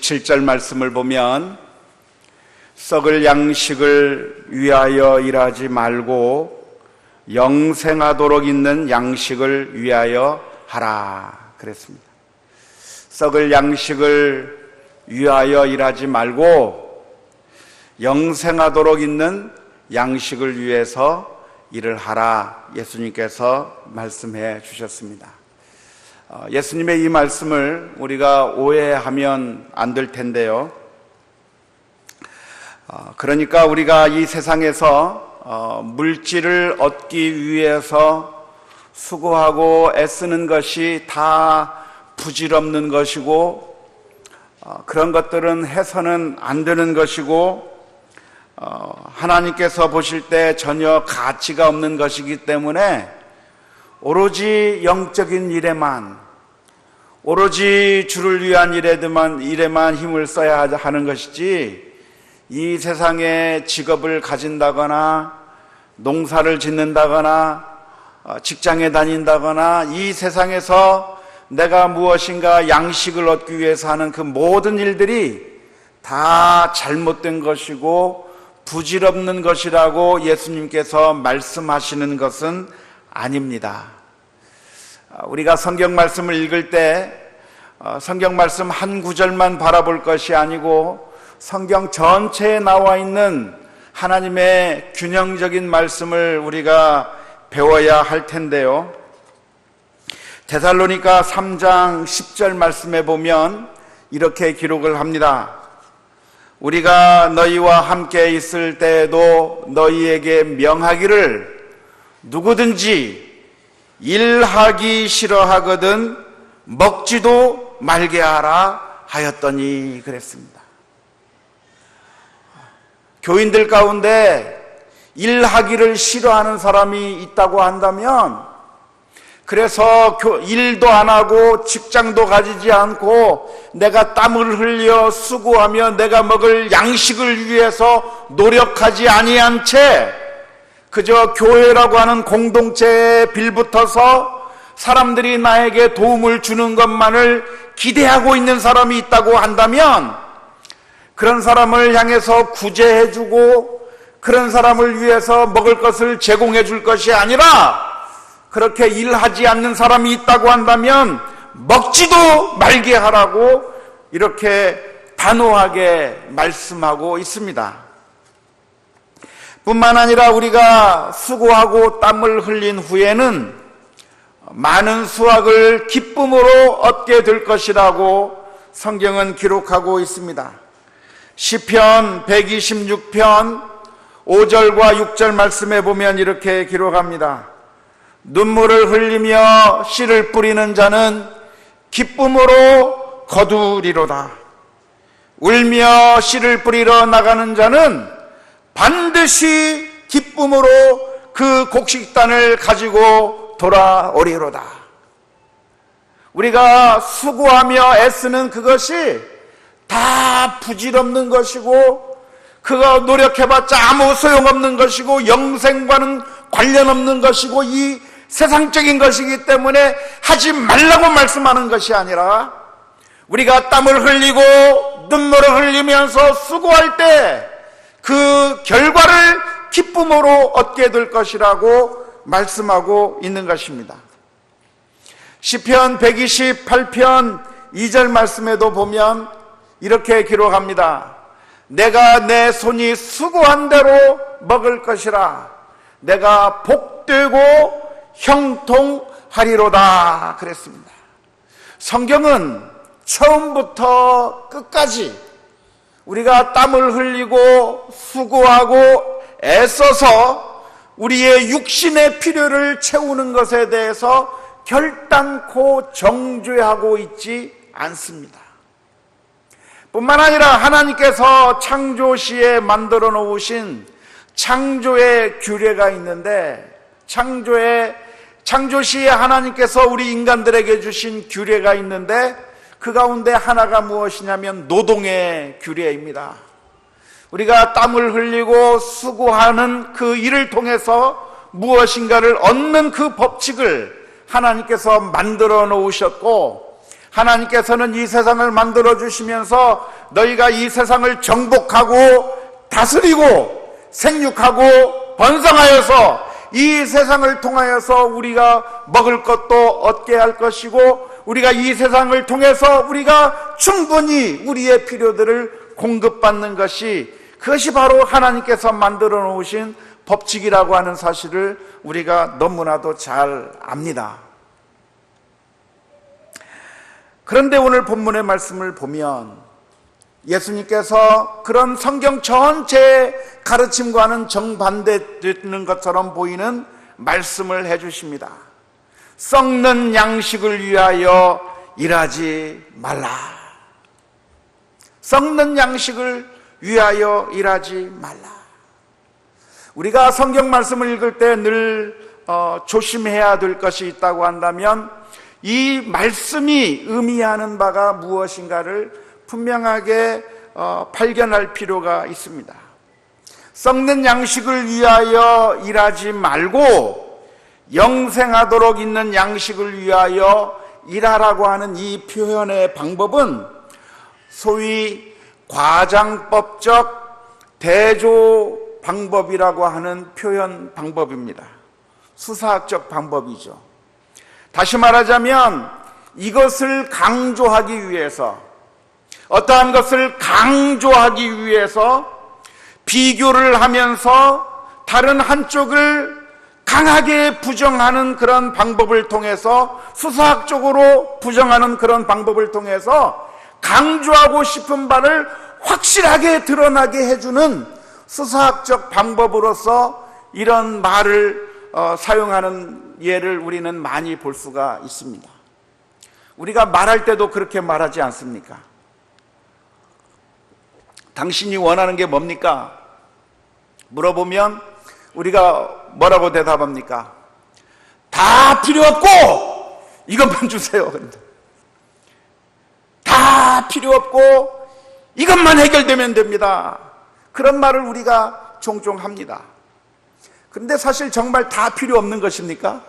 17절 말씀을 보면 썩을 양식을 위하여 일하지 말고 영생하도록 있는 양식을 위하여 하라 그랬습니다. 썩을 양식을 위하여 일하지 말고 영생하도록 있는 양식을 위해서 일을 하라 예수님께서 말씀해 주셨습니다. 예수님의 이 말씀을 우리가 오해하면 안 될 텐데요. 그러니까 우리가 이 세상에서 물질을 얻기 위해서 수고하고 애쓰는 것이 다 부질없는 것이고 그런 것들은 해서는 안 되는 것이고 하나님께서 보실 때 전혀 가치가 없는 것이기 때문에 오로지 영적인 일에만, 오로지 주를 위한 일에만 힘을 써야 하는 것이지, 이 세상에 직업을 가진다거나 농사를 짓는다거나 직장에 다닌다거나 이 세상에서 내가 무엇인가 양식을 얻기 위해서 하는 그 모든 일들이 다 잘못된 것이고 부질없는 것이라고 예수님께서 말씀하시는 것은 아닙니다. 우리가 성경 말씀을 읽을 때 성경 말씀 한 구절만 바라볼 것이 아니고 성경 전체에 나와 있는 하나님의 균형적인 말씀을 우리가 배워야 할 텐데요. 데살로니가 3장 10절 말씀에 보면 이렇게 기록을 합니다. 우리가 너희와 함께 있을 때에도 너희에게 명하기를 누구든지 일하기 싫어하거든 먹지도 말게 하라 하였더니 그랬습니다. 교인들 가운데 일하기를 싫어하는 사람이 있다고 한다면, 그래서 일도 안 하고 직장도 가지지 않고 내가 땀을 흘려 수고하며 내가 먹을 양식을 위해서 노력하지 아니한 채 그저 교회라고 하는 공동체에 빌붙어서 사람들이 나에게 도움을 주는 것만을 기대하고 있는 사람이 있다고 한다면, 그런 사람을 향해서 구제해주고 그런 사람을 위해서 먹을 것을 제공해 줄 것이 아니라, 그렇게 일하지 않는 사람이 있다고 한다면 먹지도 말게 하라고 이렇게 단호하게 말씀하고 있습니다. 뿐만 아니라 우리가 수고하고 땀을 흘린 후에는 많은 수확을 기쁨으로 얻게 될 것이라고 성경은 기록하고 있습니다. 시편 126편 5절과 6절 말씀에 보면 이렇게 기록합니다. 눈물을 흘리며 씨를 뿌리는 자는 기쁨으로 거두리로다. 울며 씨를 뿌리러 나가는 자는 반드시 기쁨으로 그 곡식단을 가지고 돌아오리로다. 우리가 수고하며 애쓰는 그것이 다 부질없는 것이고, 그가 노력해봤자 아무 소용없는 것이고, 영생과는 관련 없는 것이고, 이 세상적인 것이기 때문에 하지 말라고 말씀하는 것이 아니라, 우리가 땀을 흘리고 눈물을 흘리면서 수고할 때 그 결과를 기쁨으로 얻게 될 것이라고 말씀하고 있는 것입니다. 시편 128편 2절 말씀에도 보면 이렇게 기록합니다. 내가 내 손이 수고한 대로 먹을 것이라. 내가 복되고 형통하리로다 그랬습니다. 성경은 처음부터 끝까지 우리가 땀을 흘리고 수고하고 애써서 우리의 육신의 필요를 채우는 것에 대해서 결단코 정죄하고 있지 않습니다. 뿐만 아니라 하나님께서 창조시에 만들어 놓으신 창조의 규례가 있는데, 창조시에 하나님께서 우리 인간들에게 주신 규례가 있는데, 그 가운데 하나가 무엇이냐면 노동의 규례입니다. 우리가 땀을 흘리고 수고하는 그 일을 통해서 무엇인가를 얻는 그 법칙을 하나님께서 만들어 놓으셨고, 하나님께서는 이 세상을 만들어 주시면서 너희가 이 세상을 정복하고 다스리고 생육하고 번성하여서 이 세상을 통하여서 우리가 먹을 것도 얻게 할 것이고, 우리가 이 세상을 통해서 우리가 충분히 우리의 필요들을 공급받는 것이, 그것이 바로 하나님께서 만들어 놓으신 법칙이라고 하는 사실을 우리가 너무나도 잘 압니다. 그런데 오늘 본문의 말씀을 보면 예수님께서 그런 성경 전체의 가르침과는 정반대되는 것처럼 보이는 말씀을 해주십니다. 썩는 양식을 위하여 일하지 말라. 썩는 양식을 위하여 일하지 말라. 우리가 성경 말씀을 읽을 때 늘 조심해야 될 것이 있다고 한다면, 이 말씀이 의미하는 바가 무엇인가를 분명하게 발견할 필요가 있습니다. 썩는 양식을 위하여 일하지 말고 영생하도록 있는 양식을 위하여 일하라고 하는 이 표현의 방법은 소위 과장법적 대조 방법이라고 하는 표현 방법입니다. 수사학적 방법이죠. 다시 말하자면 이것을 강조하기 위해서, 어떠한 것을 강조하기 위해서 비교를 하면서 다른 한쪽을 강하게 부정하는 그런 방법을 통해서, 수사학적으로 부정하는 그런 방법을 통해서 강조하고 싶은 바를 확실하게 드러나게 해주는 수사학적 방법으로서 이런 말을 사용하는 예를 우리는 많이 볼 수가 있습니다. 우리가 말할 때도 그렇게 말하지 않습니까? 당신이 원하는 게 뭡니까? 물어보면 우리가 뭐라고 대답합니까? 다 필요 없고 이것만 주세요. 다 필요 없고 이것만 해결되면 됩니다. 그런 말을 우리가 종종 합니다. 그런데 사실 정말 다 필요 없는 것입니까?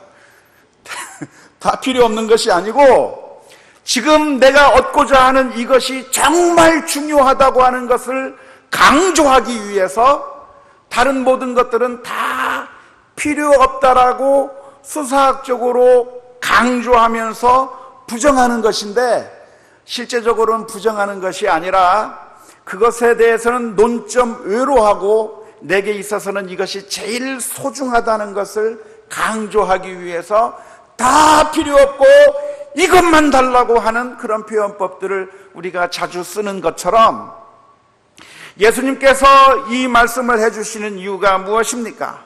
다 필요 없는 것이 아니고, 지금 내가 얻고자 하는 이것이 정말 중요하다고 하는 것을 강조하기 위해서 다른 모든 것들은 다 필요 없다라고 수사학적으로 강조하면서 부정하는 것인데, 실제적으로는 부정하는 것이 아니라 그것에 대해서는 논점외로 하고 내게 있어서는 이것이 제일 소중하다는 것을 강조하기 위해서 다 필요 없고 이것만 달라고 하는 그런 표현법들을 우리가 자주 쓰는 것처럼, 예수님께서 이 말씀을 해주시는 이유가 무엇입니까?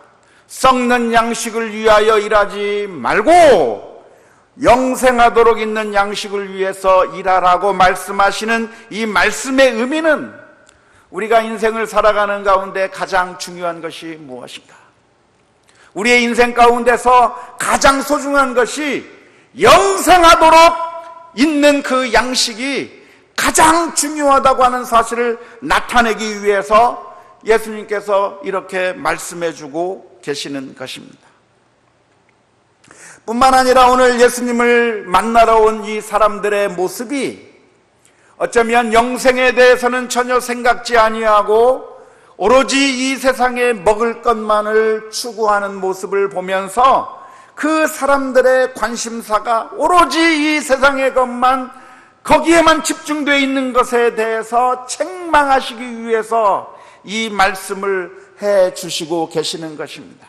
썩는 양식을 위하여 일하지 말고 영생하도록 있는 양식을 위해서 일하라고 말씀하시는 이 말씀의 의미는, 우리가 인생을 살아가는 가운데 가장 중요한 것이 무엇인가? 우리의 인생 가운데서 가장 소중한 것이 영생하도록 있는 그 양식이 가장 중요하다고 하는 사실을 나타내기 위해서 예수님께서 이렇게 말씀해 주고 계시는 것입니다. 뿐만 아니라 오늘 예수님을 만나러 온 이 사람들의 모습이 어쩌면 영생에 대해서는 전혀 생각지 아니하고 오로지 이 세상에 먹을 것만을 추구하는 모습을 보면서 그 사람들의 관심사가 오로지 이 세상의 것만, 거기에만 집중되어 있는 것에 대해서 책망하시기 위해서 이 말씀을 해 주시고 계시는 것입니다.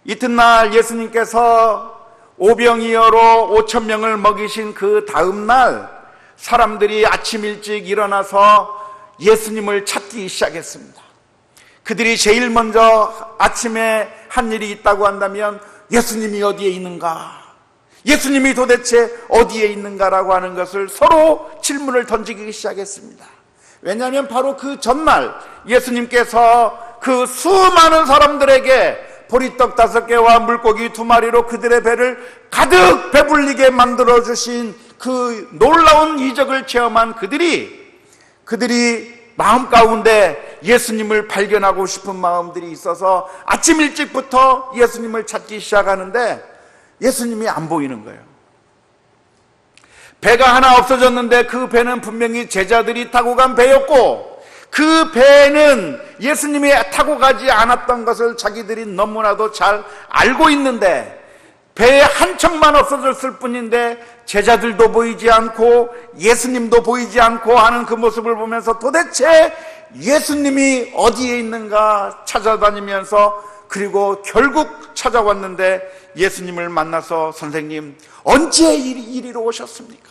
이튿날 예수님께서 오병이어로 5,000명을 먹이신 그 다음 날, 사람들이 아침 일찍 일어나서 예수님을 찾기 시작했습니다. 그들이 제일 먼저 아침에 한 일이 있다고 한다면 예수님이 어디에 있는가? 예수님이 도대체 어디에 있는가라고 하는 것을 서로 질문을 던지기 시작했습니다. 왜냐하면 바로 그 전날 예수님께서 그 수많은 사람들에게 보리떡 5개와 물고기 2마리로 그들의 배를 가득 배불리게 만들어주신 그 놀라운 이적을 체험한 그들이 마음 가운데 예수님을 발견하고 싶은 마음들이 있어서 아침 일찍부터 예수님을 찾기 시작하는데 예수님이 안 보이는 거예요. 배가 하나 없어졌는데 그 배는 분명히 제자들이 타고 간 배였고, 그 배는 예수님이 타고 가지 않았던 것을 자기들이 너무나도 잘 알고 있는데, 배에 한 척만 없어졌을 뿐인데 제자들도 보이지 않고 예수님도 보이지 않고 하는 그 모습을 보면서 도대체 예수님이 어디에 있는가 찾아다니면서, 그리고 결국 찾아왔는데 예수님을 만나서 선생님, 언제 이리로 오셨습니까?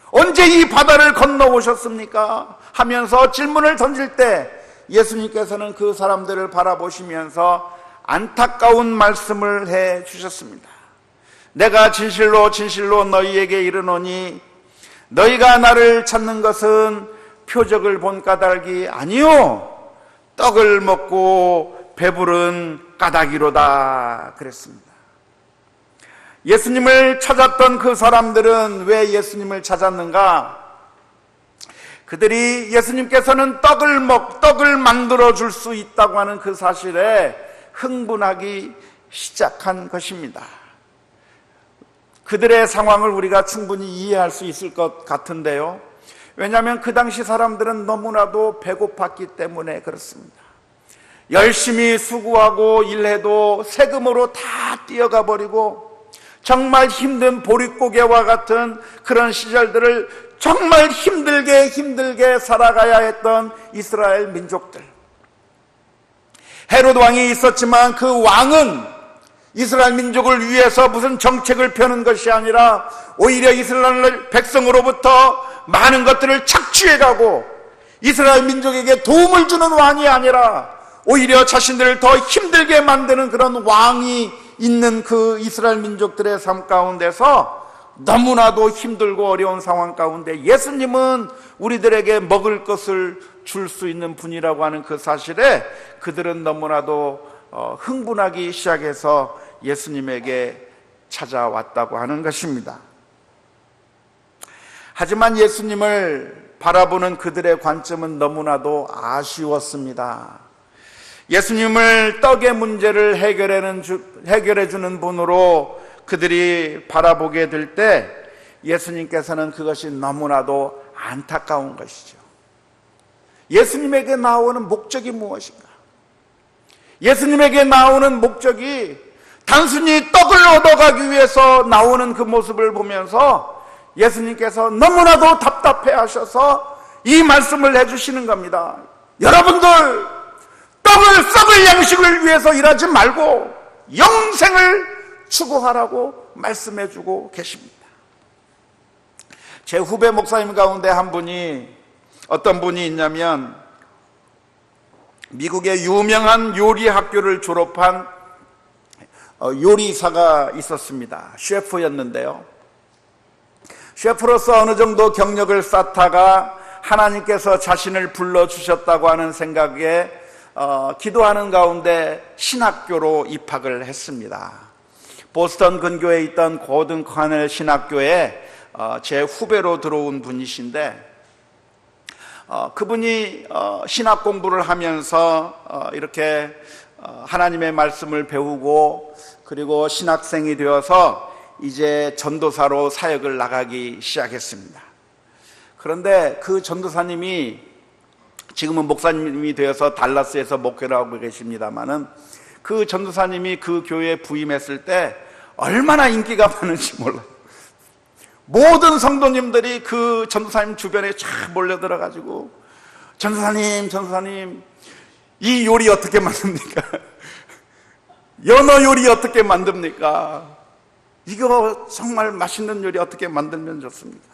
언제 이 바다를 건너오셨습니까? 하면서 질문을 던질 때 예수님께서는 그 사람들을 바라보시면서 안타까운 말씀을 해 주셨습니다. 내가 진실로 진실로 너희에게 이르노니 너희가 나를 찾는 것은 표적을 본 까닭이 아니요 떡을 먹고 배부른 까닭이로다 그랬습니다. 예수님을 찾았던 그 사람들은 왜 예수님을 찾았는가? 그들이 예수님께서는 떡을 만들어 줄 수 있다고 하는 그 사실에 흥분하기 시작한 것입니다. 그들의 상황을 우리가 충분히 이해할 수 있을 것 같은데요, 왜냐하면 그 당시 사람들은 너무나도 배고팠기 때문에 그렇습니다. 열심히 수고하고 일해도 세금으로 다 뛰어가 버리고 정말 힘든 보릿고개와 같은 그런 시절들을 정말 힘들게 살아가야 했던 이스라엘 민족들. 헤롯 왕이 있었지만 그 왕은 이스라엘 민족을 위해서 무슨 정책을 펴는 것이 아니라 오히려 이스라엘 백성으로부터 많은 것들을 착취해가고 이스라엘 민족에게 도움을 주는 왕이 아니라 오히려 자신들을 더 힘들게 만드는 그런 왕이 있는 그 이스라엘 민족들의 삶 가운데서 너무나도 힘들고 어려운 상황 가운데 예수님은 우리들에게 먹을 것을 줄 수 있는 분이라고 하는 그 사실에 그들은 너무나도 흥분하기 시작해서 예수님에게 찾아왔다고 하는 것입니다. 하지만 예수님을 바라보는 그들의 관점은 너무나도 아쉬웠습니다. 예수님을 떡의 문제를 해결해 주는 분으로 그들이 바라보게 될 때 예수님께서는 그것이 너무나도 안타까운 것이죠. 예수님에게 나오는 목적이 무엇인가? 예수님에게 나오는 목적이 단순히 떡을 얻어가기 위해서 나오는 그 모습을 보면서 예수님께서 너무나도 답답해 하셔서 이 말씀을 해주시는 겁니다. 여러분들, 떡을 썩을 양식을 위해서 일하지 말고 영생을 추구하라고 말씀해주고 계십니다. 제 후배 목사님 가운데 어떤 분이 있냐면 미국의 유명한 요리 학교를 졸업한 요리사가 있었습니다. 셰프였는데요, 셰프로서 어느 정도 경력을 쌓다가 하나님께서 자신을 불러주셨다고 하는 생각에 기도하는 가운데 신학교로 입학을 했습니다. 보스턴 근교에 있던 고든 카넬 신학교에 제 후배로 들어온 분이신데, 그분이 신학 공부를 하면서 이렇게 하나님의 말씀을 배우고 그리고 신학생이 되어서 이제 전도사로 사역을 나가기 시작했습니다. 그런데 그 전도사님이 지금은 목사님이 되어서 달라스에서 목회를 하고 계십니다마는 그 전도사님이 그 교회에 부임했을 때 얼마나 인기가 많은지 몰라요. 모든 성도님들이 그 전도사님 주변에 쫙 몰려들어가지고 전도사님 이 요리 어떻게 만듭니까? 연어 요리 어떻게 만듭니까? 이거 정말 맛있는 요리 어떻게 만들면 좋습니까?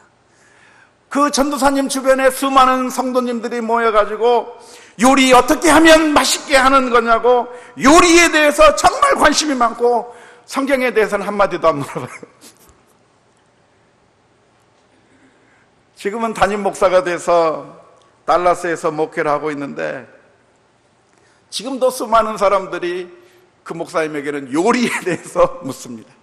그 전도사님 주변에 수많은 성도님들이 모여가지고 요리 어떻게 하면 맛있게 하는 거냐고 요리에 대해서 정말 관심이 많고 성경에 대해서는 한마디도 안 물어봐요. 지금은 담임 목사가 돼서 달라스에서 목회를 하고 있는데 지금도 수많은 사람들이 그 목사님에게는 요리에 대해서 묻습니다.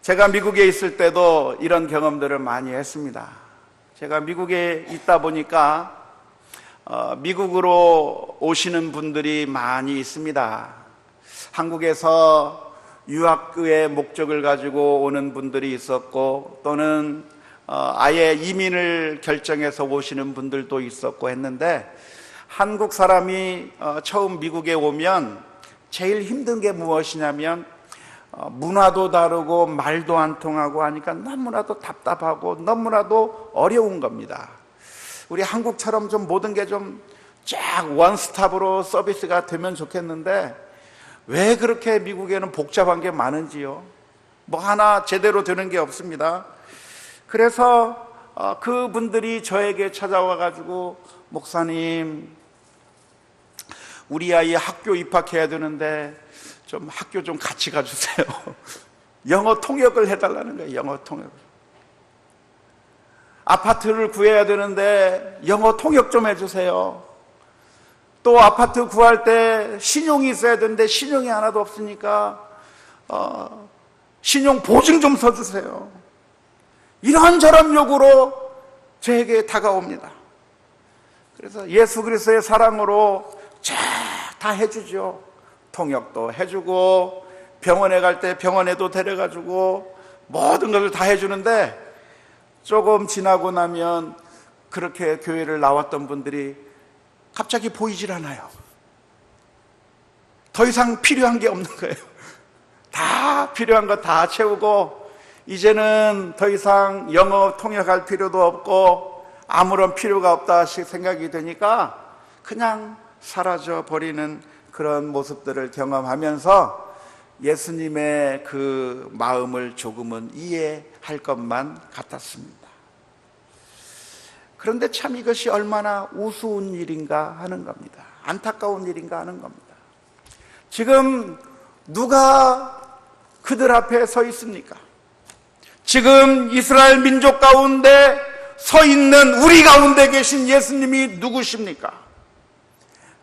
제가 미국에 있을 때도 이런 경험들을 많이 했습니다. 제가 미국에 있다 보니까 미국으로 오시는 분들이 많이 있습니다. 한국에서 유학의 목적을 가지고 오는 분들이 있었고, 또는 아예 이민을 결정해서 오시는 분들도 있었고 했는데, 한국 사람이 처음 미국에 오면 제일 힘든 게 무엇이냐면 문화도 다르고 말도 안 통하고 하니까 너무나도 답답하고 너무나도 어려운 겁니다. 우리 한국처럼 좀 모든 게 좀 쫙 원스톱으로 서비스가 되면 좋겠는데 왜 그렇게 미국에는 복잡한 게 많은지요? 뭐 하나 제대로 되는 게 없습니다. 그래서 그분들이 저에게 찾아와 가지고, 목사님, 우리 아이 학교 입학해야 되는데 좀 학교 좀 같이 가주세요. 영어 통역을 해달라는 거예요. 영어 통역을. 아파트를 구해야 되는데 영어 통역 좀 해주세요. 또 아파트 구할 때 신용이 있어야 되는데 신용이 하나도 없으니까 신용 보증 좀 서주세요. 이런저런 요구로 저에게 다가옵니다. 그래서 예수 그리스도의 사랑으로 다 해주죠. 통역도 해주고, 병원에 갈 때 병원에도 데려가주고, 모든 것을 다 해주는데, 조금 지나고 나면 그렇게 교회를 나왔던 분들이 갑자기 보이질 않아요. 더 이상 필요한 게 없는 거예요. 다 필요한 거 다 채우고, 이제는 더 이상 영어 통역할 필요도 없고 아무런 필요가 없다 생각이 되니까 그냥 사라져 버리는 그런 모습들을 경험하면서 예수님의 그 마음을 조금은 이해할 것만 같았습니다. 그런데 참 이것이 얼마나 우스운 일인가 하는 겁니다. 안타까운 일인가 하는 겁니다. 지금 누가 그들 앞에 서 있습니까? 지금 이스라엘 민족 가운데 서 있는 우리 가운데 계신 예수님이 누구십니까?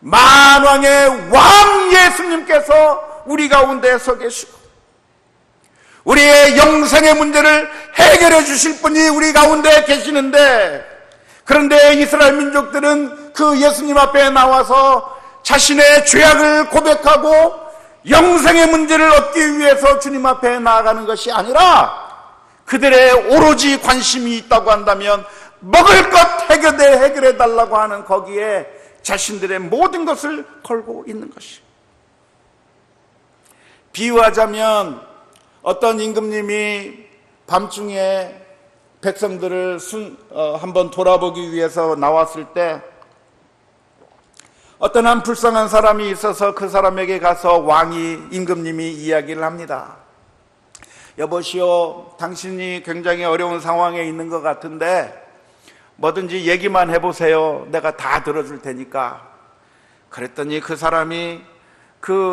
만왕의 왕 예수님께서 우리 가운데 서 계시고, 우리의 영생의 문제를 해결해 주실 분이 우리 가운데 계시는데, 그런데 이스라엘 민족들은 그 예수님 앞에 나와서 자신의 죄악을 고백하고 영생의 문제를 얻기 위해서 주님 앞에 나아가는 것이 아니라, 그들의 오로지 관심이 있다고 한다면 먹을 것 해결해 달라고 하는 거기에 자신들의 모든 것을 걸고 있는 것이. 비유하자면 어떤 임금님이 밤중에 백성들을 한번 돌아보기 위해서 나왔을 때 어떤 한 불쌍한 사람이 있어서 그 사람에게 가서 임금님이 이야기를 합니다. 여보시오, 당신이 굉장히 어려운 상황에 있는 것 같은데 뭐든지 얘기만 해보세요. 내가 다 들어줄 테니까. 그랬더니 그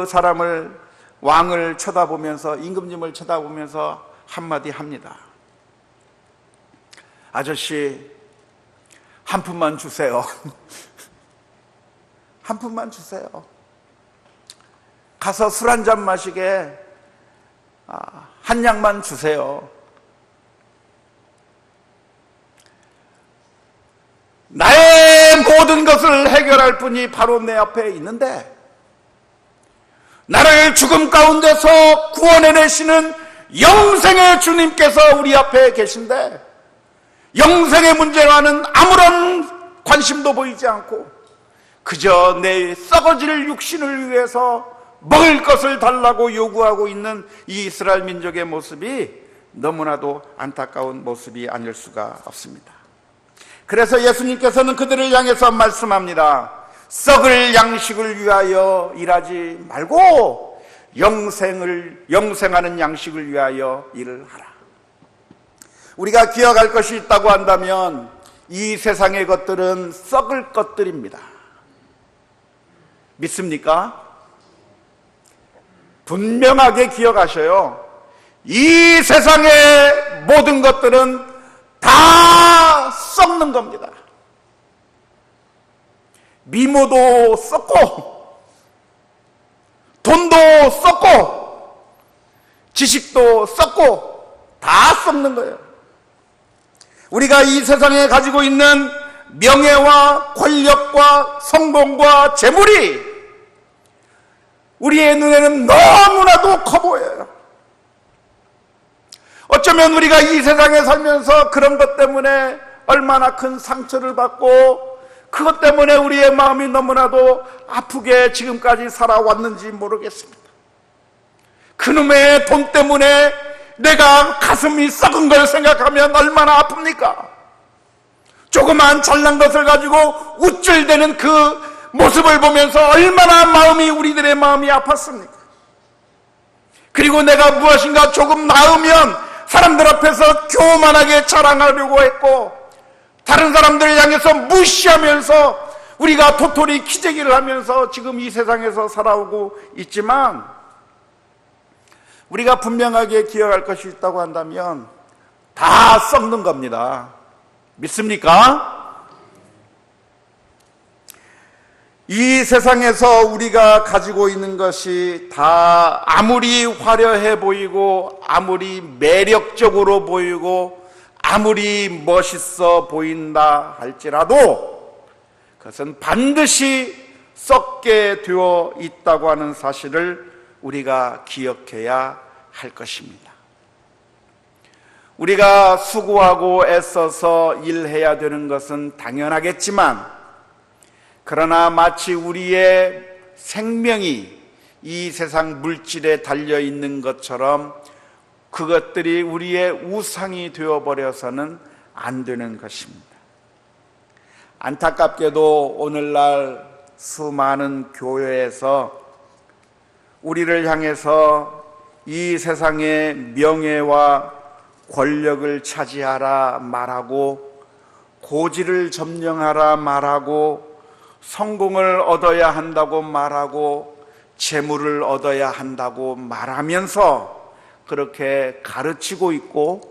사람을 왕을 쳐다보면서, 임금님을 쳐다보면서 한마디 합니다. 아저씨, 한 푼만 주세요. 한 푼만 주세요. 가서 술 한 잔 마시게 한 양만 주세요. 나의 모든 것을 해결할 분이 바로 내 앞에 있는데, 나를 죽음 가운데서 구원해내시는 영생의 주님께서 우리 앞에 계신데, 영생의 문제와는 아무런 관심도 보이지 않고 그저 내 썩어질 육신을 위해서 먹을 것을 달라고 요구하고 있는 이 이스라엘 민족의 모습이 너무나도 안타까운 모습이 아닐 수가 없습니다. 그래서 예수님께서는 그들을 향해서 말씀합니다. 썩을 양식을 위하여 일하지 말고 영생하는 양식을 위하여 일을 하라. 우리가 기억할 것이 있다고 한다면 이 세상의 것들은 썩을 것들입니다. 믿습니까? 분명하게 기억하셔요. 이 세상의 모든 것들은 다 썩는 겁니다. 미모도 썩고, 돈도 썩고, 지식도 썩고, 다 썩는 거예요. 우리가 이 세상에 가지고 있는 명예와 권력과 성공과 재물이 우리의 눈에는 너무나도 커 보여요. 어쩌면 우리가 이 세상에 살면서 그런 것 때문에 얼마나 큰 상처를 받고 그것 때문에 우리의 마음이 너무나도 아프게 지금까지 살아왔는지 모르겠습니다. 그놈의 돈 때문에 내가 가슴이 썩은 걸 생각하면 얼마나 아픕니까? 조그만 잘난 것을 가지고 우쭐대는 그 모습을 보면서 얼마나 우리들의 마음이 아팠습니까? 그리고 내가 무엇인가 조금 나으면 사람들 앞에서 교만하게 자랑하려고 했고, 다른 사람들을 향해서 무시하면서 우리가 도토리 키재기를 하면서 지금 이 세상에서 살아오고 있지만, 우리가 분명하게 기억할 것이 있다고 한다면 다 썩는 겁니다. 믿습니까? 이 세상에서 우리가 가지고 있는 것이 다 아무리 화려해 보이고 아무리 매력적으로 보이고 아무리 멋있어 보인다 할지라도 그것은 반드시 썩게 되어 있다고 하는 사실을 우리가 기억해야 할 것입니다. 우리가 수고하고 애써서 일해야 되는 것은 당연하겠지만, 그러나 마치 우리의 생명이 이 세상 물질에 달려있는 것처럼 그것들이 우리의 우상이 되어버려서는 안 되는 것입니다. 안타깝게도 오늘날 수많은 교회에서 우리를 향해서 이 세상의 명예와 권력을 차지하라 말하고, 고지를 점령하라 말하고, 성공을 얻어야 한다고 말하고, 재물을 얻어야 한다고 말하면서 그렇게 가르치고 있고,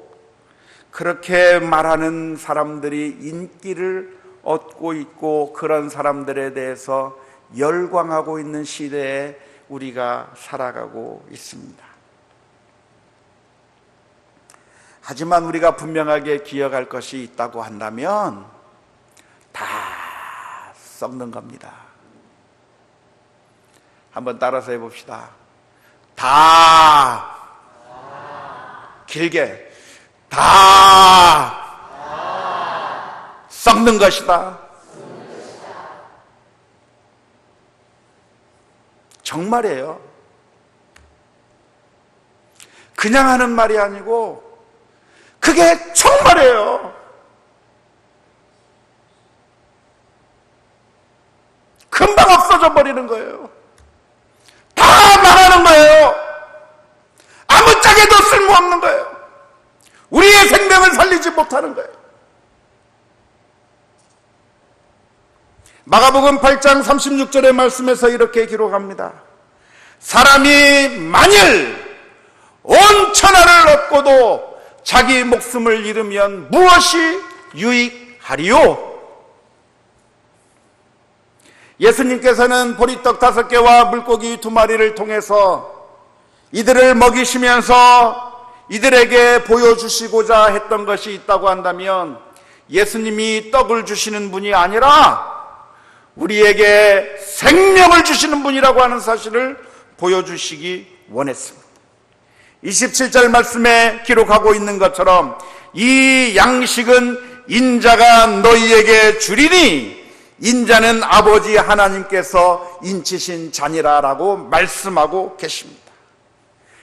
그렇게 말하는 사람들이 인기를 얻고 있고, 그런 사람들에 대해서 열광하고 있는 시대에 우리가 살아가고 있습니다. 하지만 우리가 분명하게 기억할 것이 있다고 한다면 다 썩는 겁니다. 한번 따라서 해봅시다. 다, 길게, 다 썩는 것이다. 정말이에요. 그냥 하는 말이 아니고 그게 정말이에요. 금방 없어져 버리는 거예요. 다 망하는 거예요. 아무짝에도 쓸모없는 거예요. 우리의 생명을 살리지 못하는 거예요. 마가복음 8장 36절의 말씀에서 이렇게 기록합니다. 사람이 만일 온 천하를 얻고도 자기 목숨을 잃으면 무엇이 유익하리요? 예수님께서는 보리떡 5개와 물고기 2마리를 통해서 이들을 먹이시면서 이들에게 보여주시고자 했던 것이 있다고 한다면, 예수님이 떡을 주시는 분이 아니라 우리에게 생명을 주시는 분이라고 하는 사실을 보여주시기 원했습니다. 27절 말씀에 기록하고 있는 것처럼 이 양식은 인자가 너희에게 주리니 인자는 아버지 하나님께서 인치신 자니라 라고 말씀하고 계십니다.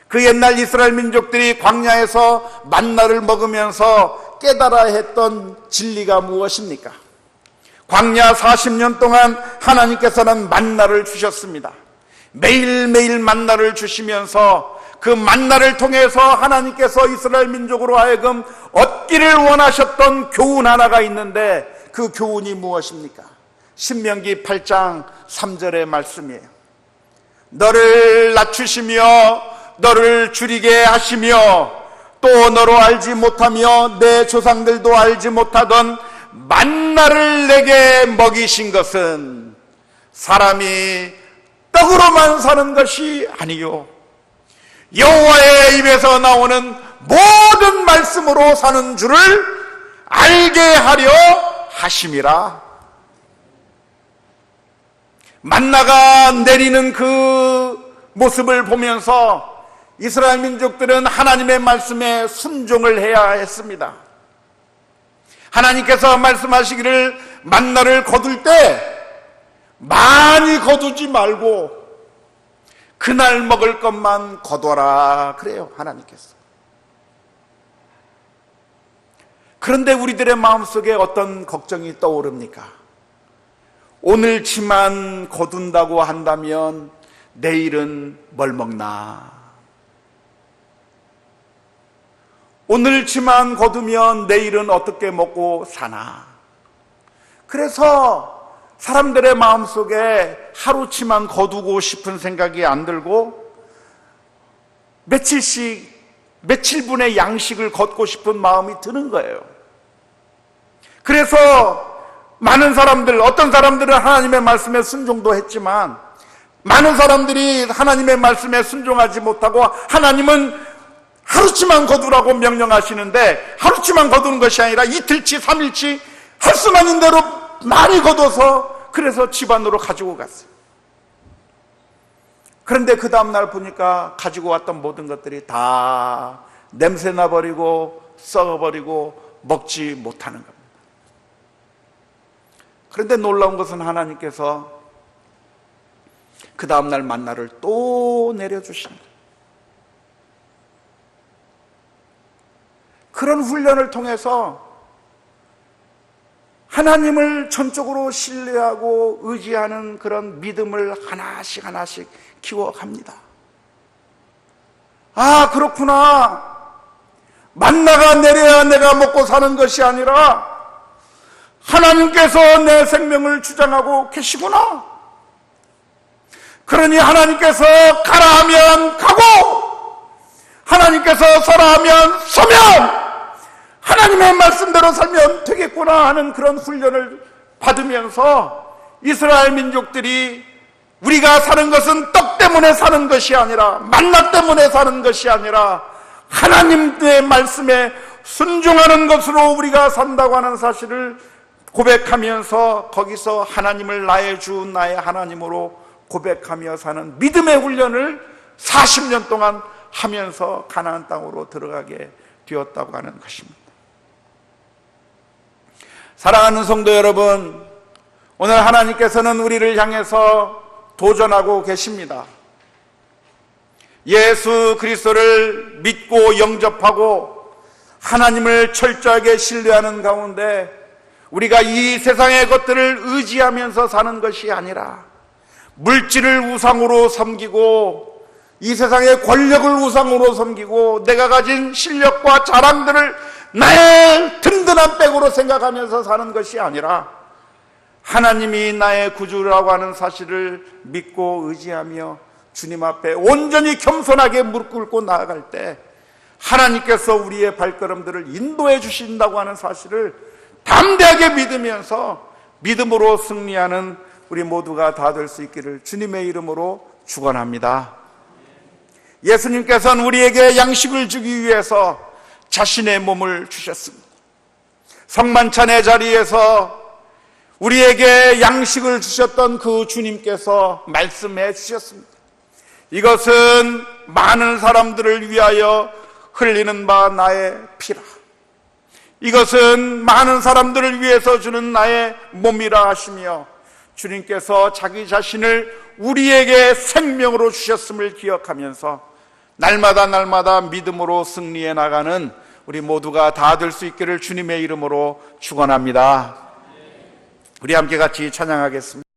그 옛날 이스라엘 민족들이 광야에서 만나를 먹으면서 깨달아 했던 진리가 무엇입니까? 광야 40년 동안 하나님께서는 만나를 주셨습니다. 매일매일 만나를 주시면서 그 만나를 통해서 하나님께서 이스라엘 민족으로 하여금 얻기를 원하셨던 교훈 하나가 있는데, 그 교훈이 무엇입니까? 신명기 8장 3절의 말씀이에요. 너를 낮추시며 너를 줄이게 하시며 또 너로 알지 못하며 내 조상들도 알지 못하던 만나를 내게 먹이신 것은 사람이 떡으로만 사는 것이 아니요 여호와의 입에서 나오는 모든 말씀으로 사는 줄을 알게 하려 하심이라. 만나가 내리는 그 모습을 보면서 이스라엘 민족들은 하나님의 말씀에 순종을 해야 했습니다. 하나님께서 말씀하시기를 만나를 거둘 때 많이 거두지 말고 그날 먹을 것만 거둬라 그래요, 하나님께서. 그런데 우리들의 마음속에 어떤 걱정이 떠오릅니까? 오늘치만 거둔다고 한다면 내일은 뭘 먹나? 오늘치만 거두면 내일은 어떻게 먹고 사나? 그래서 사람들의 마음속에 하루치만 거두고 싶은 생각이 안 들고 며칠분의 양식을 걷고 싶은 마음이 드는 거예요. 그래서 많은 사람들, 어떤 사람들은 하나님의 말씀에 순종도 했지만 많은 사람들이 하나님의 말씀에 순종하지 못하고 하나님은 하루치만 거두라고 명령하시는데 하루치만 거두는 것이 아니라 이틀치, 3일치 할 수만 있는 대로 많이 거둬서 그래서 집안으로 가지고 갔어요. 그런데 그 다음날 보니까 가지고 왔던 모든 것들이 다 냄새나 버리고 썩어버리고 먹지 못하는 겁니다. 그런데 놀라운 것은 하나님께서 그 다음날 만나를 또 내려주십니다. 그런 훈련을 통해서 하나님을 전적으로 신뢰하고 의지하는 그런 믿음을 하나씩 키워갑니다. 아, 그렇구나. 만나가 내려야 내가 먹고 사는 것이 아니라 하나님께서 내 생명을 주장하고 계시구나. 그러니 하나님께서 가라 하면 가고 하나님께서 서라 하면 서면 하나님의 말씀대로 살면 되겠구나 하는 그런 훈련을 받으면서 이스라엘 민족들이 우리가 사는 것은 떡 때문에 사는 것이 아니라 만나 때문에 사는 것이 아니라 하나님의 말씀에 순종하는 것으로 우리가 산다고 하는 사실을 고백하면서 거기서 하나님을 나의 주 나의 하나님으로 고백하며 사는 믿음의 훈련을 40년 동안 하면서 가나안 땅으로 들어가게 되었다고 하는 것입니다. 사랑하는 성도 여러분, 오늘 하나님께서는 우리를 향해서 도전하고 계십니다. 예수 그리스도를 믿고 영접하고 하나님을 철저하게 신뢰하는 가운데 우리가 이 세상의 것들을 의지하면서 사는 것이 아니라 물질을 우상으로 섬기고 이 세상의 권력을 우상으로 섬기고 내가 가진 실력과 자랑들을 나의 든든한 백으로 생각하면서 사는 것이 아니라 하나님이 나의 구주라고 하는 사실을 믿고 의지하며 주님 앞에 온전히 겸손하게 무릎 꿇고 나아갈 때 하나님께서 우리의 발걸음들을 인도해 주신다고 하는 사실을 담대하게 믿으면서 믿음으로 승리하는 우리 모두가 다 될 수 있기를 주님의 이름으로 축원합니다. 예수님께서는 우리에게 양식을 주기 위해서 자신의 몸을 주셨습니다. 성만찬의 자리에서 우리에게 양식을 주셨던 그 주님께서 말씀해 주셨습니다. 이것은 많은 사람들을 위하여 흘리는 바 나의 피라. 이것은 많은 사람들을 위해서 주는 나의 몸이라 하시며 주님께서 자기 자신을 우리에게 생명으로 주셨음을 기억하면서 날마다 믿음으로 승리해 나가는 우리 모두가 다 될 수 있기를 주님의 이름으로 축원합니다. 우리 함께 같이 찬양하겠습니다.